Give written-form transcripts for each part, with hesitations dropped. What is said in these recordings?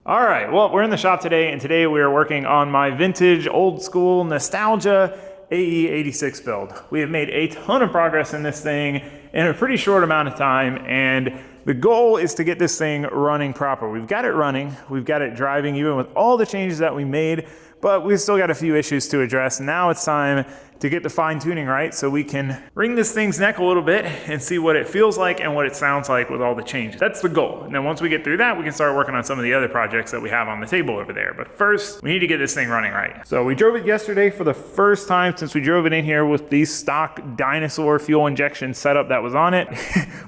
All right, well, we're in the shop today, and today we are working on my vintage, old school, nostalgia AE86 build. We have made a ton of progress in this thing in a pretty short amount of time, and the goal is to get this thing running proper. We've got it running, we've got it driving, even with all the changes that we made, but we've still got a few issues to address. Now it's time to get the fine tuning right so we can wring this thing's neck a little bit and see what it feels like and what it sounds like with all the changes. That's the goal. And then once we get through that, we can start working on some of the other projects that we have on the table over there. But first, we need to get this thing running right. So we drove it yesterday for the first time since we drove it in here with the stock dinosaur fuel injection setup that was on it.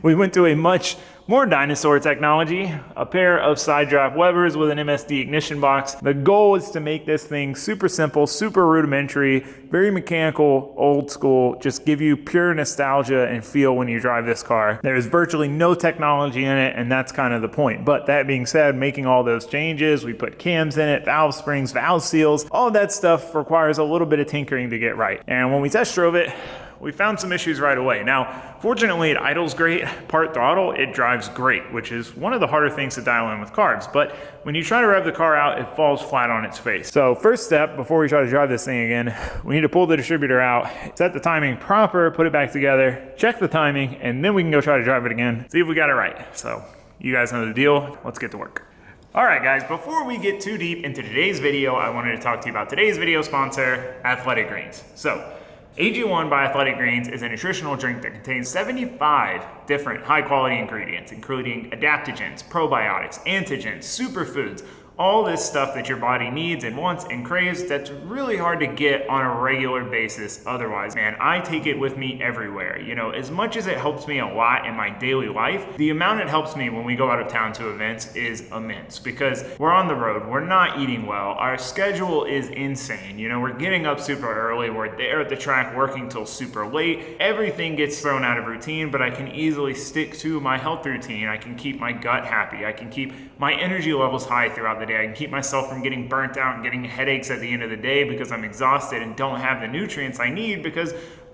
We went to a much more dinosaur technology, a pair of side draft Webers with an MSD ignition box. The goal is to make this thing super simple, super rudimentary, very mechanical, old school, just give you pure nostalgia and feel when you drive this car. There's virtually no technology in it, and that's kind of the point. But that being said, making all those changes, we put cams in it, valve springs, valve seals, all that stuff requires a little bit of tinkering to get right. And when we test drove it, we found some issues right away. Now, fortunately, it idles great. Part throttle, it drives great, which is one of the harder things to dial in with carbs. But when you try to rev the car out, it falls flat on its face. So first step, before we try to drive this thing again, we need to pull the distributor out, set the timing proper, put it back together, check the timing, and then we can go try to drive it again, see if we got it right. So you guys know the deal. Let's get to work. All right, guys, before we get too deep into today's video, I wanted to talk to you about today's video sponsor, Athletic Greens. So AG1 by Athletic Greens is a nutritional drink that contains 75 different high-quality ingredients, including adaptogens, probiotics, antigens, superfoods, all this stuff that your body needs and wants and craves that's really hard to get on a regular basis otherwise. Man, I take it with me everywhere. You know, as much as it helps me a lot in my daily life, the amount it helps me when we go out of town to events is immense because we're on the road, we're not eating well, our schedule is insane. You know, we're getting up super early, we're there at the track working till super late. Everything gets thrown out of routine, but I can easily stick to my health routine. I can keep my gut happy. I can keep my energy levels high throughout the day. I can keep myself from getting burnt out and getting headaches at the end of the day because I'm exhausted and don't have the nutrients I need because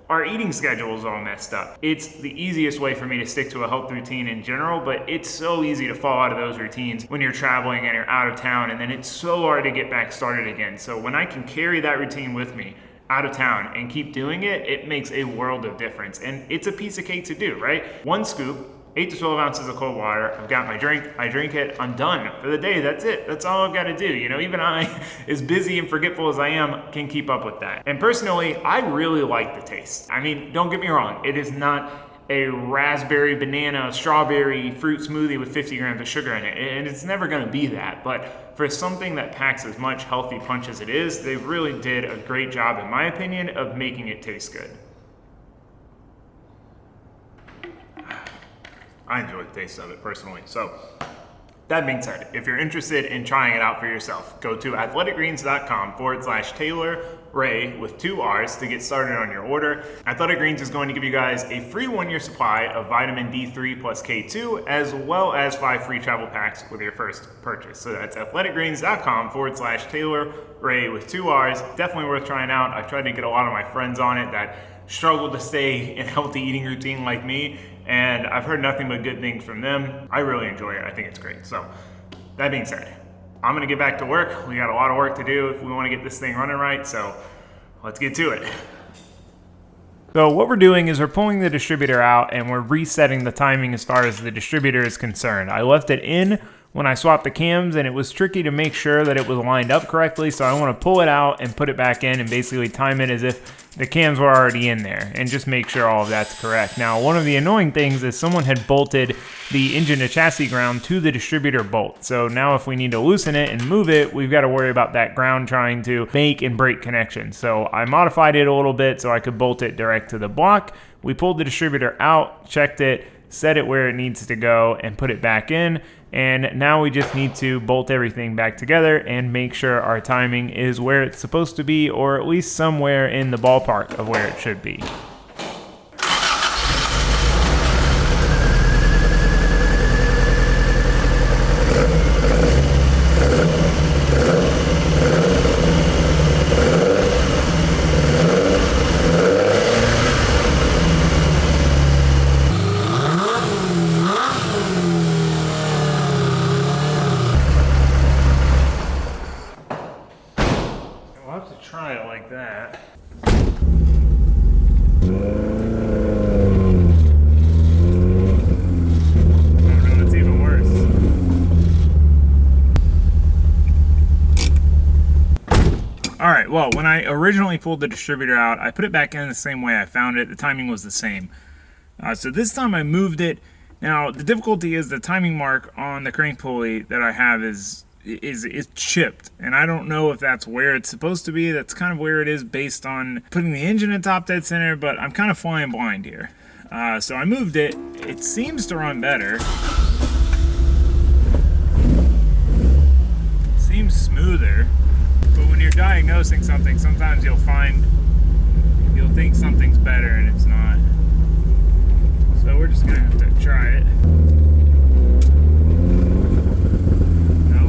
our eating schedule is all messed up. It's the easiest way for me to stick to a health routine in general, but it's so easy to fall out of those routines when you're traveling and you're out of town, and then it's so hard to get back started again. So when I can carry that routine with me out of town and keep doing it, it makes a world of difference. And it's a piece of cake to do, right? One scoop, 8 to 12 ounces of cold water. I've got my drink, I drink it, I'm done for the day. That's it. That's all I've got to do. You know, even I, as busy and forgetful as I am, can keep up with that. And personally, I really like the taste. I mean, don't get me wrong. It is not a raspberry, banana, strawberry fruit smoothie with 50 grams of sugar in it. And it's never going to be that. But for something that packs as much healthy punch as it is, they really did a great job, in my opinion, of making it taste good. I enjoy the taste of it personally. So that being said, if you're interested in trying it out for yourself, go to athleticgreens.com/Taylor Ray with 2 R's to get started on your order. Athletic Greens is going to give you guys a free 1-year supply of vitamin D3 plus K2, as well as 5 free travel packs with your first purchase. So that's athleticgreens.com/Taylor Ray with 2 R's. Definitely worth trying out. I've tried to get a lot of my friends on it that struggle to stay in a healthy eating routine like me, and I've heard nothing but good things from them. I really enjoy it. I think it's great. So that being said, I'm gonna get back to work. We got a lot of work to do if we wanna get this thing running right, so let's get to it. So what we're doing is we're pulling the distributor out and we're resetting the timing as far as the distributor is concerned. I left it in when I swapped the cams, and it was tricky to make sure that it was lined up correctly, so I want to pull it out and put it back in and basically time it as if the cams were already in there and just make sure all of that's correct. Now, one of the annoying things is someone had bolted the engine to chassis ground to the distributor bolt. So now if we need to loosen it and move it, we've got to worry about that ground trying to make and break connections. So I modified it a little bit so I could bolt it direct to the block. We pulled the distributor out, checked it, set it where it needs to go, and put it back in. And now we just need to bolt everything back together and make sure our timing is where it's supposed to be, or at least somewhere in the ballpark of where it should be. slide it like that. All right, well, when I originally pulled the distributor out, I put it back in the same way I found it. The timing was the same. So this time I moved it. Now, the difficulty is the timing mark on the crank pulley that I have is chipped. And I don't know if that's where it's supposed to be. That's kind of where it is based on putting the engine in top dead center, but I'm kind of flying blind here. So I moved it. It seems to run better. It seems smoother. But when you're diagnosing something, sometimes you'll think something's better and it's not. So we're just gonna have to try it. No.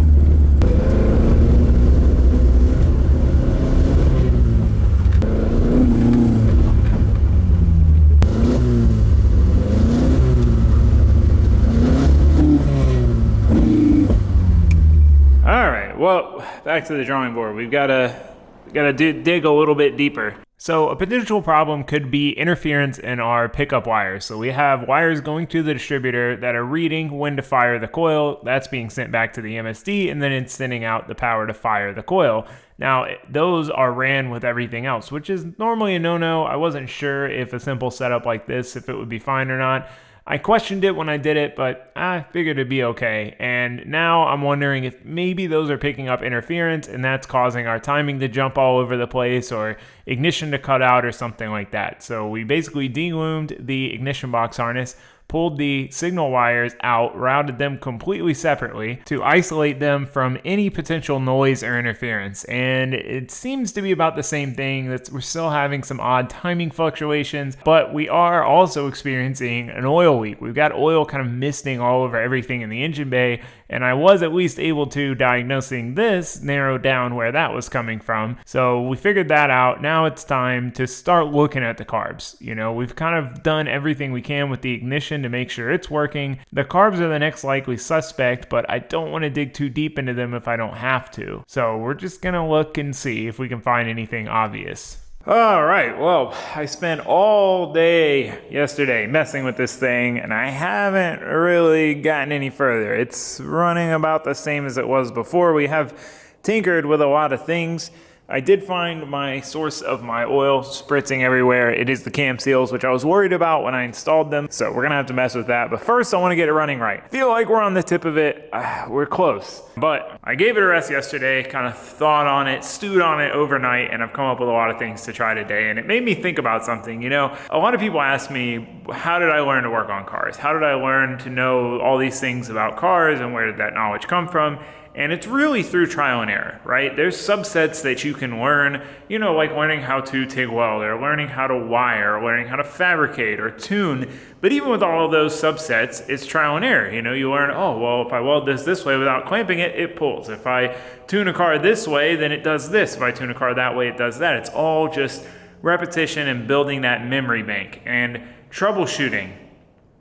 All right, well, back to the drawing board. We've got to dig a little bit deeper. So a potential problem could be interference in our pickup wires. So we have wires going to the distributor that are reading when to fire the coil. That's being sent back to the MSD, and then it's sending out the power to fire the coil. Now, those are ran with everything else, which is normally a no-no. I wasn't sure if a simple setup like this, if it would be fine or not. I questioned it when I did it, but I figured it'd be okay. And now I'm wondering if maybe those are picking up interference and that's causing our timing to jump all over the place or ignition to cut out or something like that. So we basically deloomed the ignition box harness, pulled the signal wires out, routed them completely separately to isolate them from any potential noise or interference. And it seems to be about the same thing. That we're still having some odd timing fluctuations, but we are also experiencing an oil leak. We've got oil kind of misting all over everything in the engine bay, and I was at least able to, diagnosing this, narrow down where that was coming from. So we figured that out. Now it's time to start looking at the carbs. You know, we've kind of done everything we can with the ignition to make sure it's working. The carbs are the next likely suspect, but I don't want to dig too deep into them if I don't have to. So we're just gonna look and see if we can find anything obvious. All right, well, I spent all day yesterday messing with this thing, and I haven't really gotten any further. It's running about the same as it was before. We have tinkered with a lot of things. I did find my source of my oil spritzing everywhere. It is the cam seals, which I was worried about when I installed them. So we're gonna have to mess with that. But first, I wanna get it running right. I feel like we're on the tip of it. We're close. But I gave it a rest yesterday, kind of thought on it, stewed on it overnight, and I've come up with a lot of things to try today. And it made me think about something. You know, a lot of people ask me, how did I learn to work on cars? How did I learn to know all these things about cars, and where did that knowledge come from? And it's really through trial and error, right? There's subsets that you can learn, you know, like learning how to TIG weld, or learning how to wire, or learning how to fabricate or tune. But even with all of those subsets, it's trial and error. You know, you learn, oh, well, if I weld this way without clamping it, it pulls. If I tune a car this way, then it does this. If I tune a car that way, it does that. It's all just repetition and building that memory bank. And troubleshooting,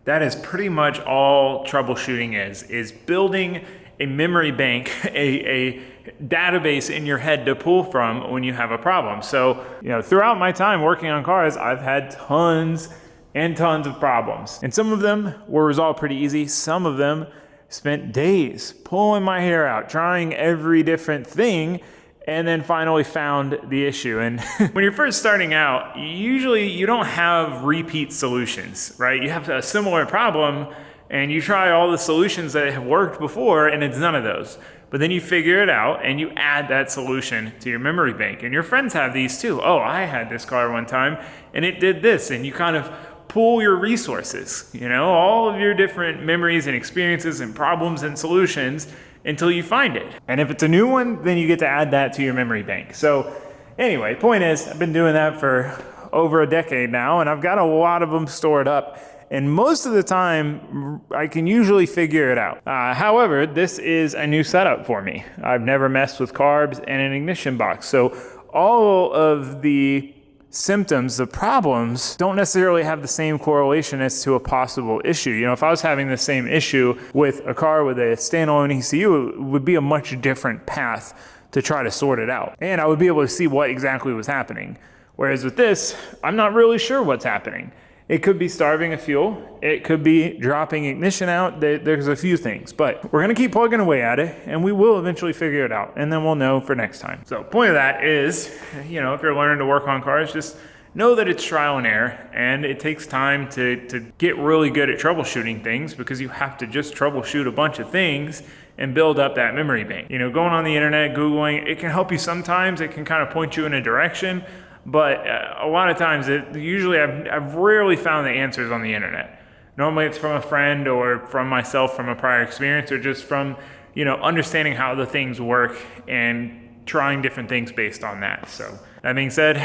that is pretty much all troubleshooting is building a memory bank, a database in your head to pull from when you have a problem. So, you know, throughout my time working on cars, I've had tons and tons of problems. And some of them were resolved pretty easy. Some of them spent days pulling my hair out, trying every different thing, and then finally found the issue. And when you're first starting out, usually you don't have repeat solutions, right? You have a similar problem, and you try all the solutions that have worked before, and it's none of those. But then you figure it out, and you add that solution to your memory bank. And your friends have these too. Oh, I had this car one time, and it did this. And you kind of pool your resources, you know, all of your different memories and experiences and problems and solutions until you find it. And if it's a new one, then you get to add that to your memory bank. So anyway, point is, I've been doing that for over a decade now, and I've got a lot of them stored up. And most of the time, I can usually figure it out. However, this is a new setup for me. I've never messed with carbs and an ignition box. So all of the symptoms, the problems, don't necessarily have the same correlation as to a possible issue. You know, if I was having the same issue with a car with a standalone ECU, it would be a much different path to try to sort it out. And I would be able to see what exactly was happening. Whereas with this, I'm not really sure what's happening. It could be starving of fuel. It could be dropping ignition out. There's a few things, but we're gonna keep plugging away at it and we will eventually figure it out, and then we'll know for next time. So point of that is, you know, if you're learning to work on cars, just know that it's trial and error, and it takes time to get really good at troubleshooting things, because you have to just troubleshoot a bunch of things and build up that memory bank. You know, going on the internet, Googling, it can help you sometimes. It can kind of point you in a direction. But a lot of times, usually I've rarely found the answers on the internet. Normally it's from a friend or from myself from a prior experience, or just from, you know, understanding how the things work and trying different things based on that. So that being said,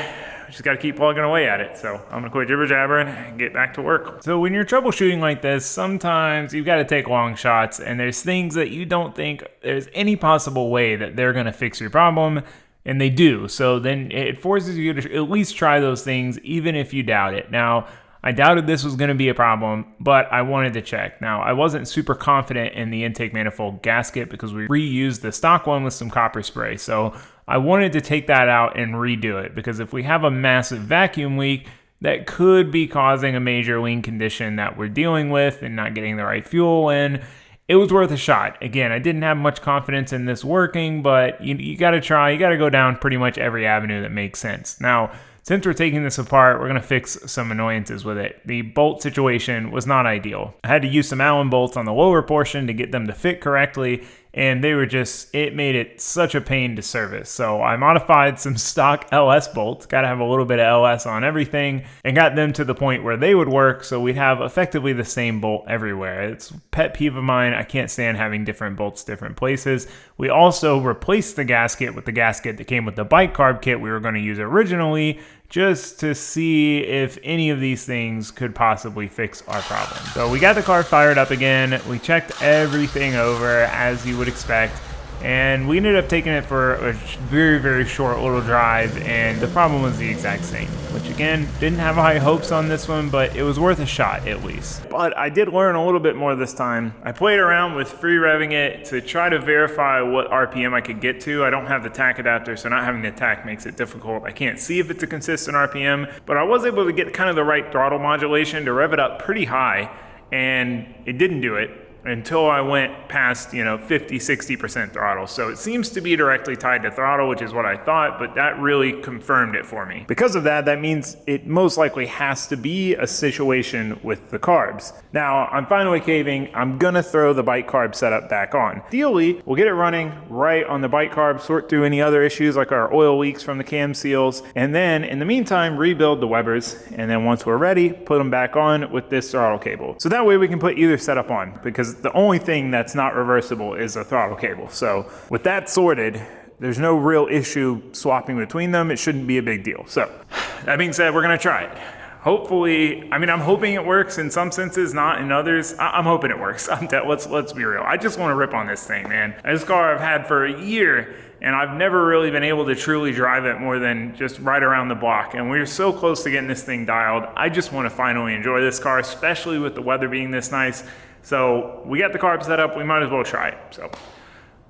just got to keep plugging away at it. So I'm going to quit jibber jabbering and get back to work. So when you're troubleshooting like this, sometimes you've got to take long shots, and there's things that you don't think there's any possible way that they're going to fix your problem. And they do. So then it forces you to at least try those things, even if you doubt it. Now, I doubted this was going to be a problem, but I wanted to check. Now, I wasn't super confident in the intake manifold gasket because we reused the stock one with some copper spray. So I wanted to take that out and redo it, because if we have a massive vacuum leak, that could be causing a major lean condition that we're dealing with and not getting the right fuel in. It was worth a shot. Again, I didn't have much confidence in this working, but you got to try. You got to go down pretty much every avenue that makes sense. Now, since we're taking this apart, we're going to fix some annoyances with it. The bolt situation was not ideal. I had to use some Allen bolts on the lower portion to get them to fit correctly, and they were just, it made it such a pain to service. So I modified some stock LS bolts, got to have a little bit of LS on everything, and got them to the point where they would work so we'd have effectively the same bolt everywhere. It's a pet peeve of mine. I can't stand having different bolts different places. We also replaced the gasket with the gasket that came with the bike carb kit we were going to use originally, just to see if any of these things could possibly fix our problem. So we got the car fired up again. We checked everything over as you would expect, and we ended up taking it for a very, very short little drive, and the problem was the exact same, which again, didn't have high hopes on this one, but it was worth a shot at least. But I did learn a little bit more this time. I played around with free revving it to try to verify what RPM I could get to. I don't have the tach adapter, so not having the tach makes it difficult. I can't see if it's a consistent RPM, but I was able to get kind of the right throttle modulation to rev it up pretty high, and it didn't do it until I went past, 50, 60% throttle. So it seems to be directly tied to throttle, which is what I thought, but that really confirmed it for me. Because of that, that means it most likely has to be a situation with the carbs. Now, I'm finally caving. I'm gonna throw the bike carb setup back on. Ideally, we'll get it running right on the bike carb, sort through any other issues like our oil leaks from the cam seals, and then in the meantime, rebuild the Webers. And then once we're ready, put them back on with this throttle cable. So that way we can put either setup on, because the only thing that's not reversible is a throttle cable. So with that sorted, there's no real issue swapping between them. It shouldn't be a big deal. So that being said, we're gonna try it. Hopefully, I'm hoping it works in some senses, not in others. I'm hoping it works. Let's be real. I just want to rip on this thing, man. This car I've had for a year, and I've never really been able to truly drive it more than just right around the block. And we're so close to getting this thing dialed. I just want to finally enjoy this car, especially with the weather being this nice. So we got the carb set up, we might as well try it. So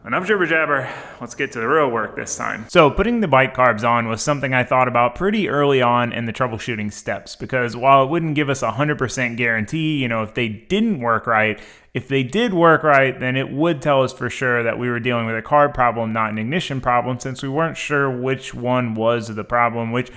enough jibber jabber, let's get to the real work this time. So putting the bike carbs on was something I thought about pretty early on in the troubleshooting steps, because while it wouldn't give us a 100% guarantee, if they didn't work right, if they did work right, then it would tell us for sure that we were dealing with a carb problem, not an ignition problem, since we weren't sure which one was the problem, which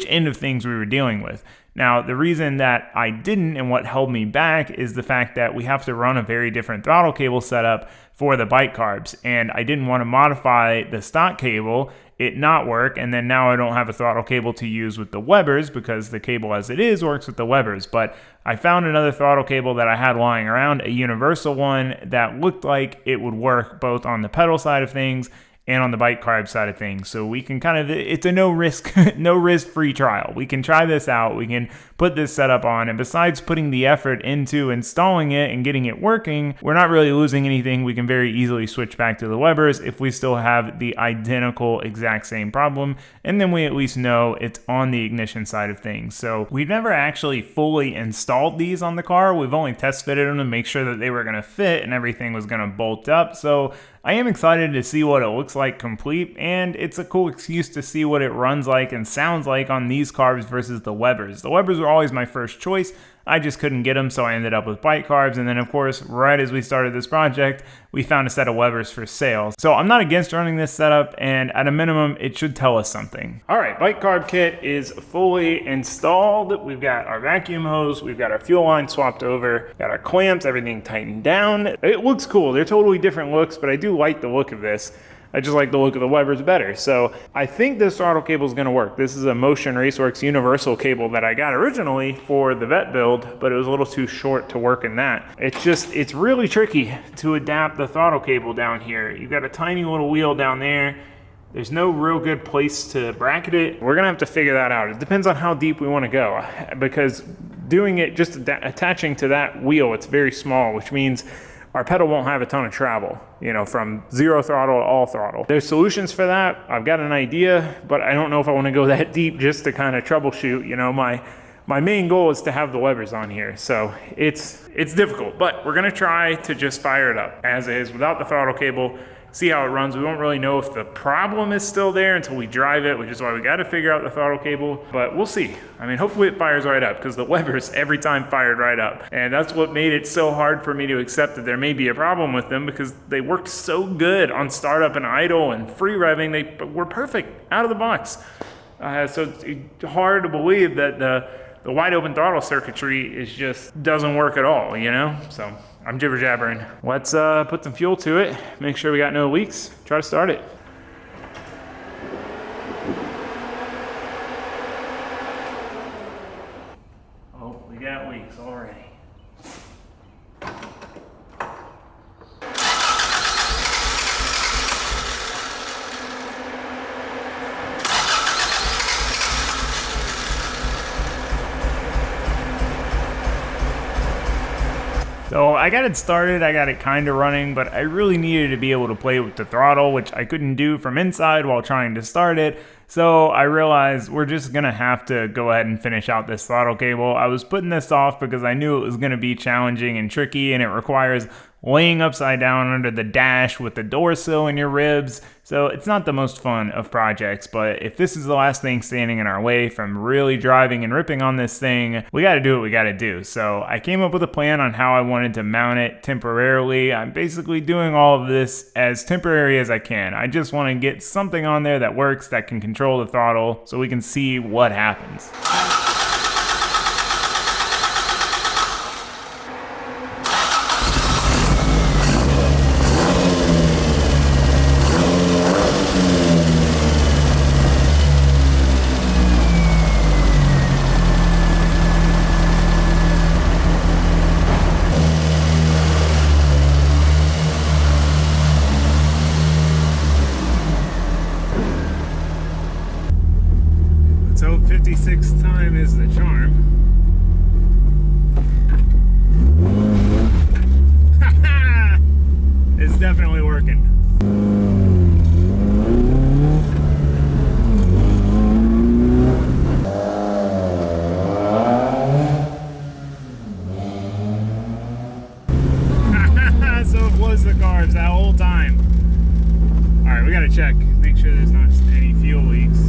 end of things we were dealing with. Now, the reason that I didn't and what held me back is the fact that we have to run a very different throttle cable setup for the bike carbs, and I didn't want to modify the stock cable, it not work, and then now I don't have a throttle cable to use with the Webers because the cable as it is works with the Webers. But I found another throttle cable that I had lying around, a universal one that looked like it would work both on the pedal side of things and on the bike carb side of things. So we can kind of, it's a no risk, no risk free trial. We can try this out. We can put this setup on. And besides putting the effort into installing it and getting it working, we're not really losing anything. We can very easily switch back to the Webers if we still have the identical exact same problem. And then we at least know it's on the ignition side of things. So we've never actually fully installed these on the car. We've only test fitted them to make sure that they were going to fit and everything was going to bolt up. So I am excited to see what it looks like complete, and it's a cool excuse to see what it runs like and sounds like on these carbs versus the Webers. The Webers were always my first choice. I just couldn't get them, so I ended up with bike carbs. And then, of course, right as we started this project, we found a set of Webers for sale. So I'm not against running this setup, and at a minimum, it should tell us something. All right, bike carb kit is fully installed. We've got our vacuum hose, we've got our fuel line swapped over, got our clamps, everything tightened down. It looks cool. They're totally different looks, but I do like the look of this. I just like the look of the Webers better. So I think this throttle cable is going to work. This is a Motion Raceworks universal cable that I got originally for the vet build, but it was a little too short to work in that. It's really tricky to adapt the throttle cable down here. You've got a tiny little wheel down there. There's no real good place to bracket it. We're gonna have to figure that out. It depends on how deep we want to go, because doing it just attaching to that wheel, it's very small, which means our pedal won't have a ton of travel, you know, from zero throttle to all throttle. There's solutions for that. I've got an idea, but I don't know if I want to go that deep just to kind of troubleshoot. You know, my main goal is to have the Webers on here. So it's difficult, but we're gonna try to just fire it up as is without the throttle cable, see how it runs. We won't really know if the problem is still there until we drive it, which is why we got to figure out the throttle cable, but we'll see. I mean, hopefully it fires right up, because the Webers every time fired right up. And that's what made it so hard for me to accept that there may be a problem with them, because they worked so good on startup and idle and free revving. They were perfect out of the box. So it's hard to believe that the wide open throttle circuitry doesn't work at all, you know? So I'm jibber jabbering. Let's put some fuel to it, make sure we got no leaks, try to start it. Oh, we got leaks already. So I got it started, I got it kind of running, but I really needed to be able to play with the throttle, which I couldn't do from inside while trying to start it. So I realized we're just gonna have to go ahead and finish out this throttle cable. I was putting this off because I knew it was gonna be challenging and tricky, and it requires laying upside down under the dash with the door sill in your ribs. So it's not the most fun of projects, but if this is the last thing standing in our way from really driving and ripping on this thing, we gotta do what we gotta do. So I came up with a plan on how I wanted to mount it temporarily. I'm basically doing all of this as temporary as I can. I just wanna get something on there that works, that can control the throttle, so we can see what happens. So 56th time is the charm. It's definitely working. So it was the carbs that whole time. All right, we gotta check, make sure there's not any fuel leaks.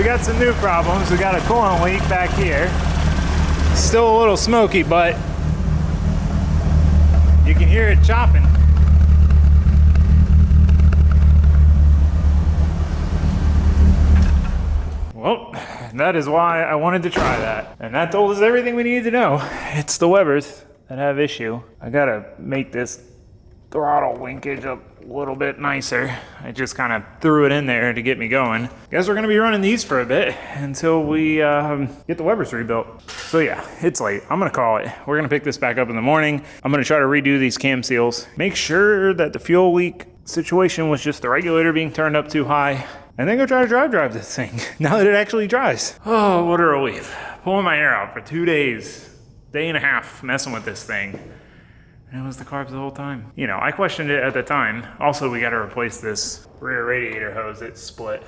got some new problems. We got a coolant leak back here. Still a little smoky, but you can hear it chopping. Well, that is why I wanted to try that. And that told us everything we needed to know. It's the Webers that have issue. I gotta make this throttle linkage up a little bit nicer. I just kind of threw it in there to get me going. Guess we're gonna be running these for a bit until we get the Webers rebuilt. So yeah, it's late. I'm gonna call it. We're gonna pick this back up in the morning. I'm gonna try to redo these cam seals. Make sure that the fuel leak situation was just the regulator being turned up too high. And then go try to drive this thing now that it actually dries. Oh, what a relief. Pulling my hair out for 2 days, day and a half messing with this thing. And it was the carbs the whole time. You know, I questioned it at the time. Also, we gotta replace this rear radiator hose that's split.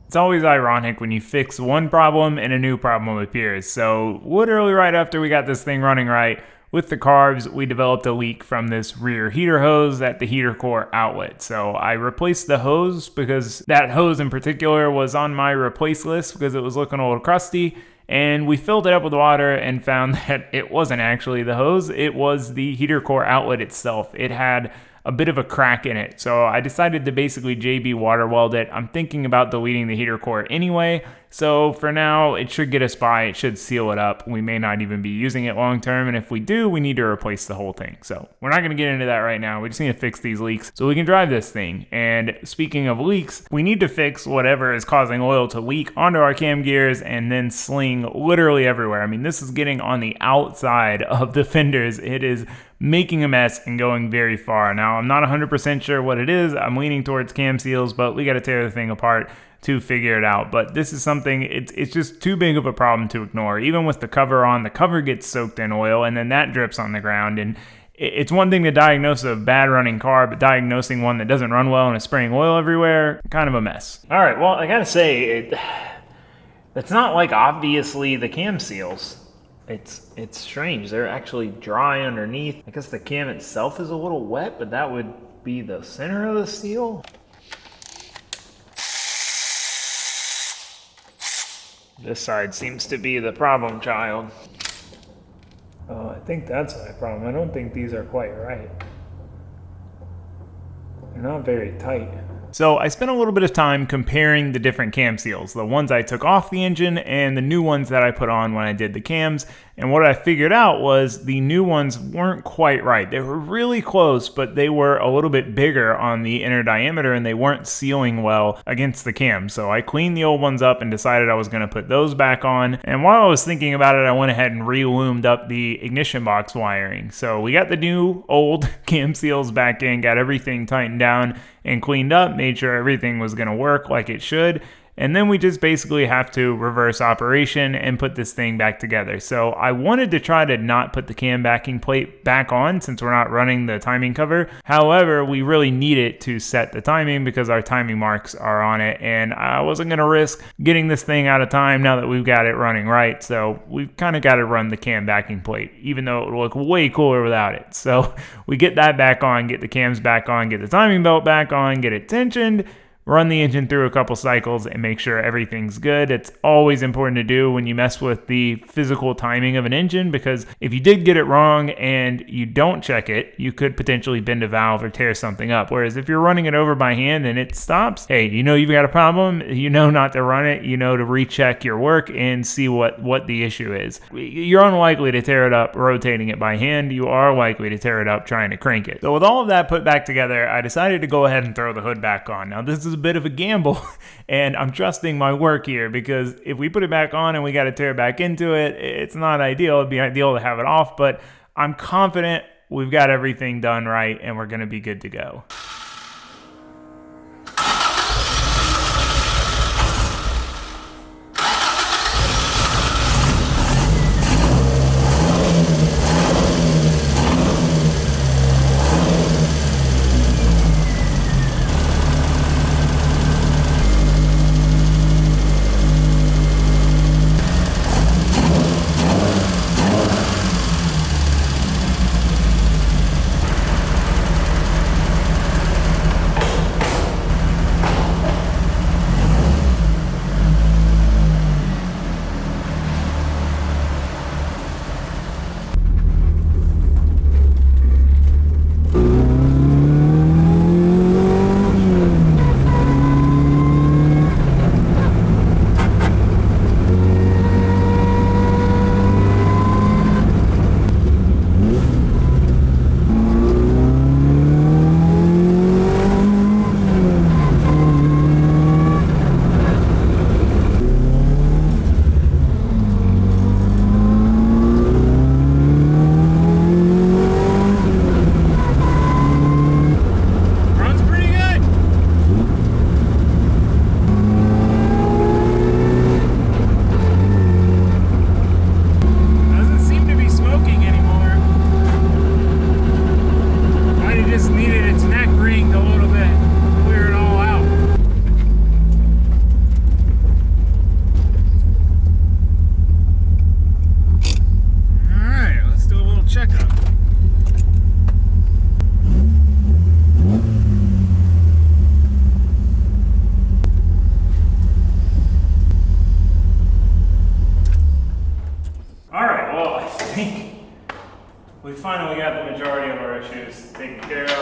It's always ironic when you fix one problem and a new problem appears. So literally right after we got this thing running right, with the carbs, we developed a leak from this rear heater hose at the heater core outlet. So I replaced the hose because that hose in particular was on my replace list because it was looking a little crusty. And we filled it up with water and found that it wasn't actually the hose, it was the heater core outlet itself. It had a bit of a crack in it. So I decided to basically JB water weld it. I'm thinking about deleting the heater core anyway. So for now, it should get us by. It should seal it up. We may not even be using it long term. And if we do, we need to replace the whole thing. So we're not going to get into that right now. We just need to fix these leaks so we can drive this thing. And speaking of leaks, we need to fix whatever is causing oil to leak onto our cam gears and then sling literally everywhere. I mean, this is getting on the outside of the fenders. It is making a mess and going very far. Now, I'm not 100% sure what it is. I'm leaning towards cam seals, but we got to tear the thing apart to figure it out. But this is something, it's just too big of a problem to ignore. Even with the cover on, the cover gets soaked in oil and then that drips on the ground. And it's one thing to diagnose a bad running car, but diagnosing one that doesn't run well and is spraying oil everywhere, kind of a mess. All right, well, I gotta say, it's not like obviously the cam seals. It's strange. They're actually dry underneath. I guess the cam itself is a little wet, but that would be the center of the seal. This side seems to be the problem child. Oh, I think that's my problem. I don't think these are quite right. They're not very tight. So I spent a little bit of time comparing the different cam seals, the ones I took off the engine and the new ones that I put on when I did the cams. And what I figured out was the new ones weren't quite right. They were really close, but they were a little bit bigger on the inner diameter and they weren't sealing well against the cam. So I cleaned the old ones up and decided I was going to put those back on. And while I was thinking about it, I went ahead and re-loomed up the ignition box wiring. So we got the new old cam seals back in, got everything tightened down and cleaned up, made sure everything was going to work like it should. And then we just basically have to reverse operation and put this thing back together. So I wanted to try to not put the cam backing plate back on since we're not running the timing cover. However, we really need it to set the timing because our timing marks are on it. And I wasn't going to risk getting this thing out of time now that we've got it running right. So we've kind of got to run the cam backing plate, even though it will look way cooler without it. So we get that back on, get the cams back on, get the timing belt back on, get it tensioned, run the engine through a couple cycles and make sure everything's good. It's always important to do when you mess with the physical timing of an engine, because if you did get it wrong and you don't check it, you could potentially bend a valve or tear something up. Whereas if you're running it over by hand and it stops, hey, you know you've got a problem, you know not to run it, you know to recheck your work and see what the issue is. You're unlikely to tear it up rotating it by hand. You are likely to tear it up trying to crank it. So with all of that put back together, I decided to go ahead and throw the hood back on. Now this is a bit of a gamble and I'm trusting my work here, because if we put it back on and we got to tear back into it, it's not ideal. It'd be ideal to have it off, but I'm confident we've got everything done right and we're going to be good to go.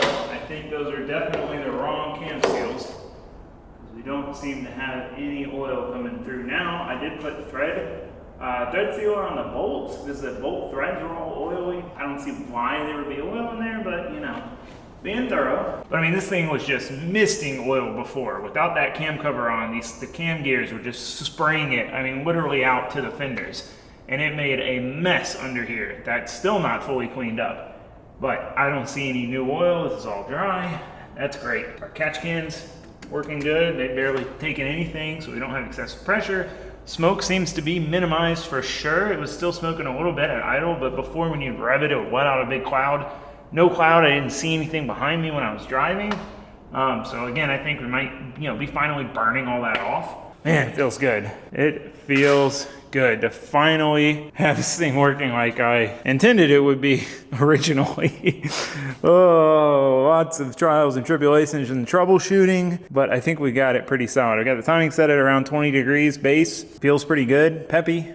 I think those are definitely the wrong cam seals, because we don't seem to have any oil coming through now. I did put thread sealer on the bolts, because the bolt threads are all oily. I don't see why there would be oil in there, but you know, being thorough. But I mean, this thing was just misting oil before. Without that cam cover on, the cam gears were just spraying it, I mean, literally out to the fenders. And it made a mess under here that's still not fully cleaned up. But I don't see any new oil. This is all dry. That's great. Our catch cans working good. They've barely taken anything, so we don't have excessive pressure. Smoke seems to be minimized for sure. It was still smoking a little bit at idle, but before, when you rev it, it would let out a big cloud. No cloud. I didn't see anything behind me when I was driving. So again, I think we might, be finally burning all that off. Man, it feels good. It feels good to finally have this thing working like I intended it would be originally. Oh, lots of trials and tribulations and troubleshooting, but I think we got it pretty solid. I got the timing set at around 20 degrees base. Feels pretty good, peppy,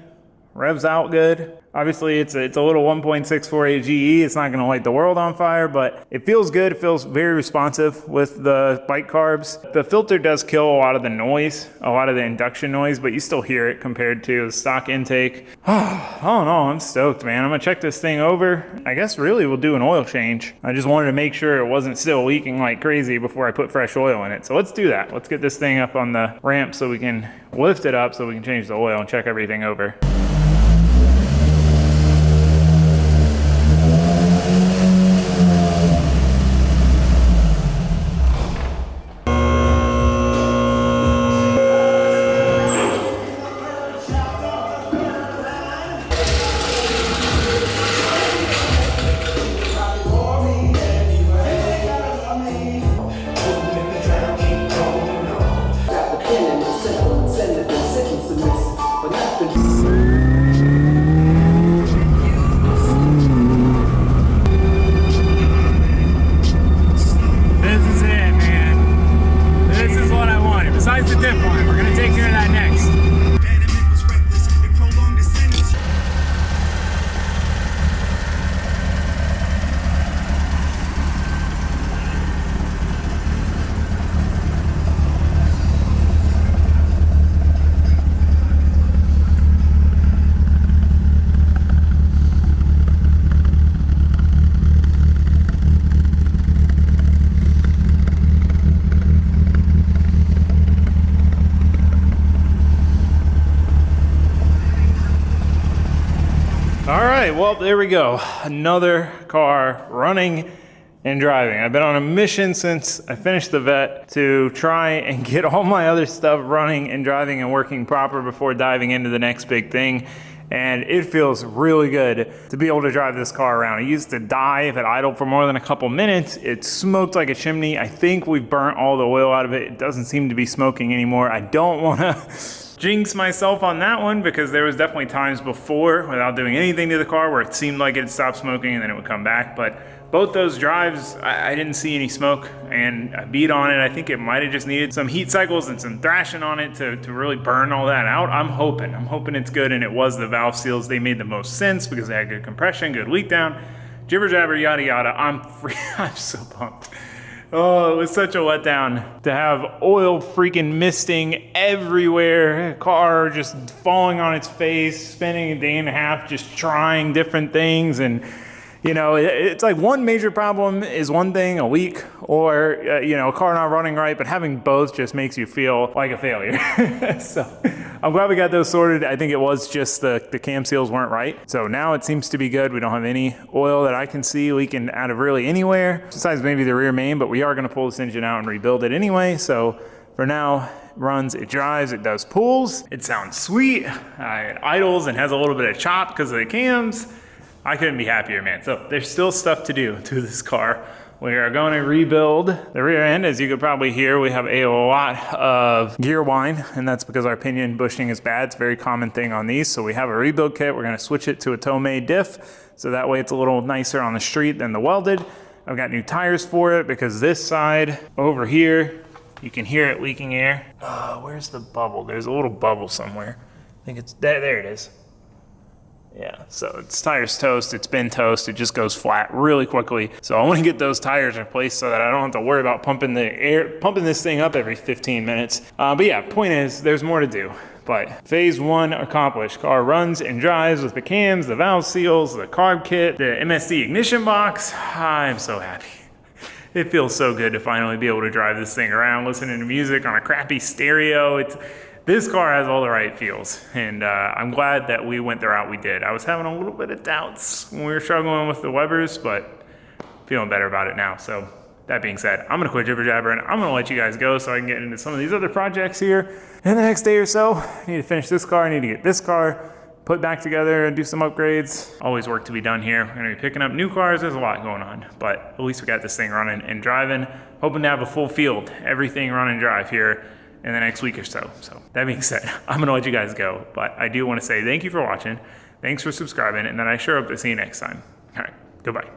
revs out good. Obviously, it's a little 1.64 GE. It's not going to light the world on fire, but it feels good. It feels very responsive with the bike carbs. The filter does kill a lot of the noise, a lot of the induction noise, but you still hear it compared to the stock intake. Oh no, I'm stoked, man. I'm going to check this thing over. I guess really we'll do an oil change. I just wanted to make sure it wasn't still leaking like crazy before I put fresh oil in it. So let's do that. Let's get this thing up on the ramp so we can lift it up so we can change the oil and check everything over. Well, there we go. Another car running and driving. I've been on a mission since I finished the vet to try and get all my other stuff running and driving and working proper before diving into the next big thing. And it feels really good to be able to drive this car around. I used to dive at idle for more than a couple minutes. It smoked like a chimney. I think we've burnt all the oil out of it. It doesn't seem to be smoking anymore. I don't want to jinx myself on that one, because there was definitely times before without doing anything to the car where it seemed like it stopped smoking and then it would come back. But both those drives, I didn't see any smoke, and I beat on it. I think it might have just needed some heat cycles and some thrashing on it to really burn all that out. I'm hoping it's good, and it was the valve seals. They made the most sense because they had good compression, good leak down, jibber jabber, yada yada. I'm so pumped. Oh, it was such a letdown to have oil freaking misting everywhere. Car just falling on its face, spending a day and a half just trying different things. And, it's like one major problem is one thing, a leak, or, a car not running right, but having both just makes you feel like a failure. So I'm glad we got those sorted. I think it was just the cam seals weren't right. So now it seems to be good. We don't have any oil that I can see leaking out of really anywhere, besides maybe the rear main, but we are going to pull this engine out and rebuild it anyway. So for now, it runs, it drives, it does pulls. It sounds sweet. It idles and has a little bit of chop because of the cams. I couldn't be happier, man. So there's still stuff to do to this car. We are going to rebuild the rear end. As you could probably hear, we have a lot of gear whine, and that's because our pinion bushing is bad. It's a very common thing on these. So we have a rebuild kit. We're going to switch it to a tow-made diff, so that way it's a little nicer on the street than the welded. I've got new tires for it because this side over here, you can hear it leaking air. Where's the bubble? There's a little bubble somewhere. I think it's there it is. Yeah, so its tire's toast, it's been toast, it just goes flat really quickly. So I want to get those tires replaced so that I don't have to worry about pumping this thing up every 15 minutes. But yeah, point is, there's more to do. But phase 1 accomplished. Car runs and drives with the cams, the valve seals, the carb kit, the MSD ignition box. I'm so happy. It feels so good to finally be able to drive this thing around, listening to music on a crappy stereo. This car has all the right feels, and I'm glad that we went the route we did. I was having a little bit of doubts when we were struggling with the Webers, but feeling better about it now. So that being said, I'm gonna quit jibber jabbering. I'm gonna let you guys go so I can get into some of these other projects here. In the next day or so, I need to finish this car, I need to get this car put back together and do some upgrades. Always work to be done here. We're gonna be picking up new cars, there's a lot going on, but at least we got this thing running and driving. Hoping to have a full field, everything run and drive here in the next week or so. So that being said, I'm gonna let you guys go, but I do wanna say thank you for watching, thanks for subscribing, and then I sure hope to see you next time. All right, goodbye.